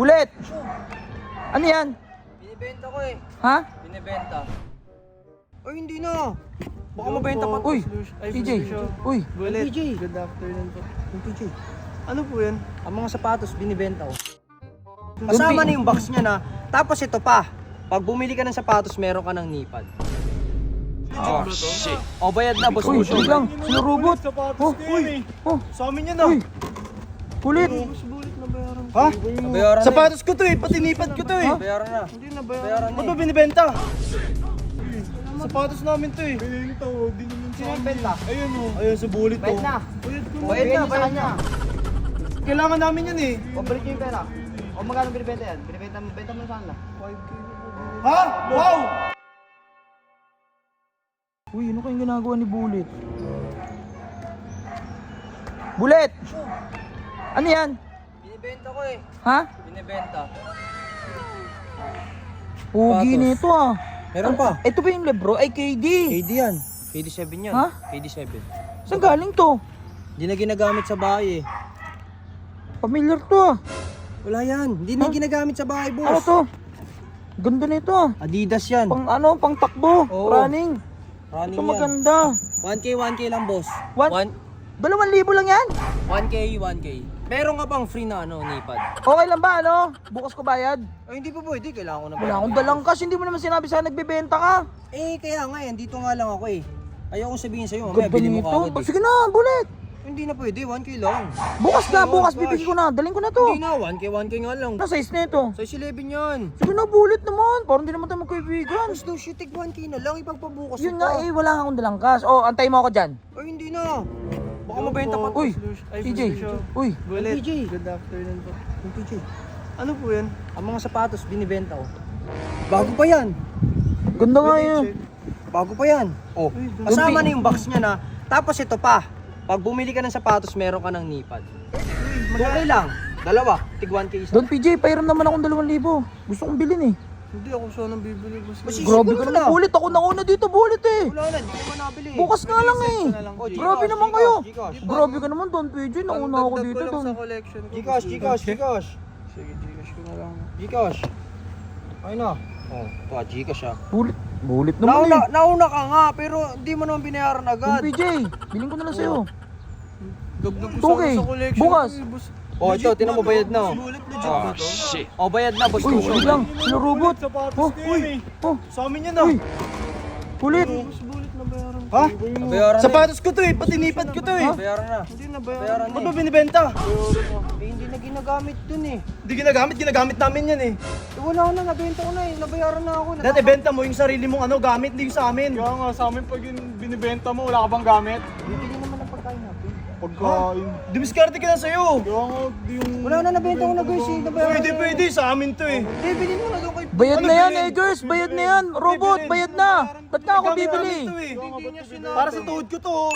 Bullet! Ano yan? Binibenta ko eh. Ha? Binibenta. Ay, hindi na. Baka mabenta pa. Uy! PJ! Uy! Bullet. PJ. Good afternoon po. Yung PJ. Ano po yan? Ang mga sapatos, binibenta ko. Kasama na yung box niya na. Tapos ito pa. Pag bumili ka ng sapatos, meron ka ng nipad. Oh, shit. O, bayad na, boss. Uy! Busyo. Wait lang! Sino robot? Sapatos ko yan eh. Oh! Sa amin yan ah. Uy! Bullet! Bulit na bayaran. Ha? Nabayaran na. Sapatos ko to eh. Pati nipad ko to eh. Nabayaran na. Hindi na Bayaran bayaran. na Ba't ba eh. binibenta? Sapatos namin to eh. Binenta ko, di naman Sino yung benta? Ayun o. Ayun sa bulit to. Bayad na. Bayad ko Bayad na, bayad na. Kailangan namin yan eh. Pabalik niyo yung pera. O magkano binibenta yan? Binibenta mo saan na? 5K na po. Ha? Wow! Uy, ano kayong ginagawa ni Bullet? Bullet! Ano yan? Binibenta ko eh. Ha? Binibenta. Pugi Sapatos. nito ah. Meron pa. Ito ba yung Lebro? Ay, KD. KD yan. KD7 yan. Ha? KD7. Saan galing to? Hindi na ginagamit sa bahay eh. Familiar to ah. Wala yan. Hindi na ginagamit sa bahay, boss. Ano to? Ganda nito ah. Adidas yan. Pang ano, pang takbo. Oo. Running. Running Ito yan. maganda. 1K lang, boss. One- 2,000 lang yan? 1K. Meron ka pang free na nipad. Okay lang ba ano? Bukas ko bayad. Ay, hindi pa pwede. Kailangan ko na Wala akong dalang cash. Hindi mo naman sinabi sa nagbebenta ka. Eh, kaya nga yan. Dito nga lang ako eh. Ayoko sabihin sa'yo. Mamaya Ganda bili mo nito. ka agad eh. Sige na, Bullet. Hindi na pwede. 1K lang. Bukas na, Oo, bukas cash. bibigyan ko na. Daling ko na to. Hindi na. 1K nga lang. Ano size na ito? Size 11 yan. Sige na, Bullet naman. Parang hindi naman tayo magkaibigan. Boss, daw shit. Tig 1K na lang. Ipagpabukas Yun mo nga pa. eh, wala akong dalang cash. Oh, antay mo ako dyan. Ay, hindi na. Baka mabenta pa. Uy, Ay, PJ. Busyo. Uy, Bulit. PJ. Good afternoon po. Yung PJ. Ano po yan? Ang mga sapatos, binibenta ko. Bago pa yan. ganda nga yan. Bago pa yan. Oh, kasama na yung box niya na. Tapos ito pa. Pag bumili ka ng sapatos, meron ka ng nipad. Okay lang. Dalawa. Tig 1K isa. Don PJ, pairam naman akong 2,000. Gusto kong bilhin eh. Hindi ako sana bibili boss. Basi- Grabe Siguro ka na. naman, Bullet. Ako nauna dito, Bullet eh. Wala na, di ko pa nabili. Bukas nga lang eh. Oh, Gcash, Grabe naman Gcash, kayo. Gcash. Grabe ka naman, Don PJ. Nauna ako dito, Dagdag ko lang Don. sa collection ko. Gcash. Sige, Gcash ko na lang. Gcash. Ay na. Oh, ito Gcash ah. Bullet naman eh. Nauna ka nga, pero di mo naman binayaran Don agad. PJ, bilhin ko na lang sa'yo. Dagdag ko 2K. sana sa collection Bukas. ko eh, boss. Oh, ito, tinan mo, bayad na. Bulit legit ba to? Oh, bayad na, boss. Uy, wait lang. Sino robot? Sapatos Oh, ko yan eh. oh, Sa amin yan ah. uy. Bullet. Boss, bulit na bayaran. Ha? Nabayaran na. Sapatos ko to eh. Pati nipad ko to eh. Nabayaran na. Hindi na Bayaran bayaran. na Ba't eh. ba binibenta? Eh, hindi na ginagamit dun eh. Hindi ginagamit namin yan eh. Eh, wala na, nabenta ko na eh. Nabayaran na ako. Dati benta mo yung sarili mong ano, gamit, hindi yung sa amin. Kaya nga sa amin pag yung binibenta mo, wala ka bang gamit? Bibili naman ng pagkain natin. Pagkain. Dumiskarte ka na sa'yo. Kaya nga yung... Wala na, nabenta ko na guys eh. Nabayaran Pwede, na. pwede. Sa amin to eh. Eh, bilhin mo na doon kay... Bayad Ano na yan, bilhin? Eggers. Bayad na yan. Robot, bayad na. Ba't na ako Gamit bibili? namin to eh. Hindi niya sinabi. Para sa tuhod ko to. oh.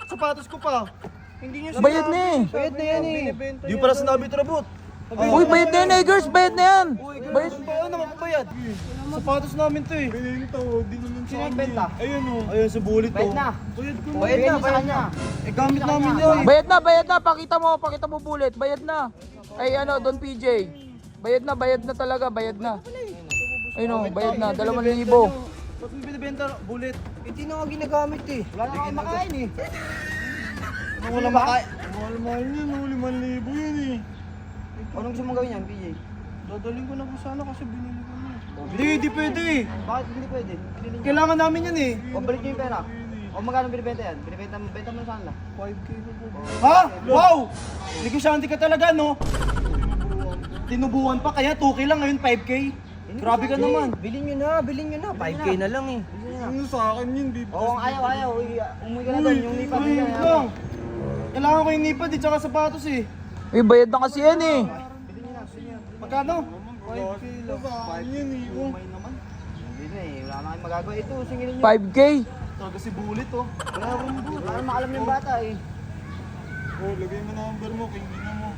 Sapatos ko pa. Hindi niya Bayad na eh. Bayad na yan eh. Di para sinabi ito Rabot. Uy, bayad na yan, Eggers. Bayad na yan. Bayad. Ano naman pabayad? Sapatos namin to eh. Binenta ko, di naman sa Sino yung amin. benta? Ayun o. Ayun sa bulit Bayad to. na. Bayad ko na. Bayad na, bayad na. Eh gamit namin yan. Bayad na, bayad na. Pakita mo, Bullet. Bayad na. Ay, ano, Don PJ. Bayad na talaga. Bayad na. Ayun o, bayad na. 2,000. Ba't mo binibenta bulit? Hindi na nga ginagamit eh. Wala na akong makain eh. Nung wala makain. Mahal-mahal niya, no? 5,000 yan eh. Anong gusto mong gawin yan, PJ? Dadaling ko na po sana kasi binili ko na. Hindi pwede eh. Bakit hindi pwede? Bilhin niyo. Kailangan namin yan eh. O, balik niyo yung pera. O, magkano binibenta yan? Benta mo saan na? 5K na po. Ha? Wow! Negosyante ka talaga no? Tinubuan pa kaya 2K lang ngayon 5K. Grabe ka naman. Bilhin niyo na. 5K na lang eh. Bilhin niyo na. Ano sa akin yun, di Oo, kung ayaw. Umuwi ka na doon. Yung lipat Uy, niya. wait lang. Kailangan ko yung nipad eh, tsaka sapatos eh. Uy, bayad na kasi yan eh. Magkano? 5K lang sa akin yun eh. Oh. Hindi na eh. Wala na kayong magagawa. Ito, singilin niyo. 5K. Talaga si Bulit oh. Wala akong buo. Para makalam yung bata eh. Oh, lagay mo number mo, kingin mo.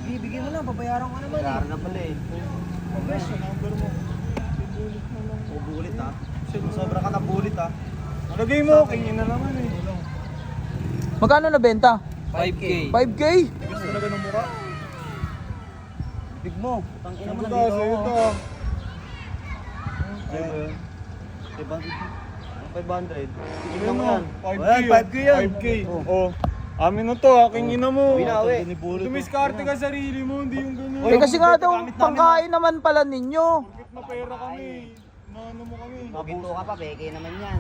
Bibigyan mo na. Babayaran ko naman eh. Bayaran na pala eh. Sa number mo. Oh, Bulit ah. Sobra ka na Bulit ah. Lagay mo, kingin na naman eh. Magkano na benta? 5K. 5K? Gusto talaga ng mukha. Big mo. Tangina mo Ito, nandito sa'yo ako. to. Ayun ba yun? 500. Tignan Ayun mo mo, yan. 5K. Ayan, 5K yan. 5K. Oh. Amin na to, aking ina mo. Binawi. Dumiskarte ka sarili mo, hindi yung ganun. Eh kasi nga daw, pangkain naman pala ninyo. Bakit na pera kami? Naano mo kami? Mabuto ka pa, peke naman yan.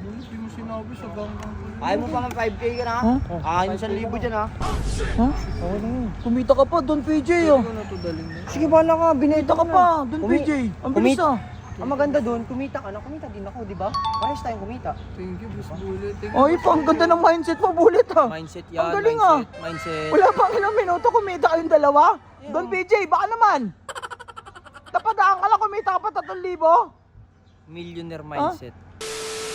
Hindi mo sinabi sa ganggang ko. Ayaw mo pa nga 5K ka na? Huh? Kakain 1,000 dyan ha. Ha? Kumita ka pa doon, PJ, oh. Sige, bahala ka. Kumita ka pa doon, PJ. Ang bilis, ah. Ang maganda doon, kumita ka na. Kumita din ako, di ba? Parehas tayong kumita. Thank you, boss bullet. Ay, pa, ang ganda ng mindset mo, Bullet, ah. Mindset Ang galing, ah. Mindset. Wala pang ilang minuto, kumita kayong dalawa. Doon, PJ, baka naman. Napadaan ka lang, kumita ka pa 3,000. Millionaire mindset.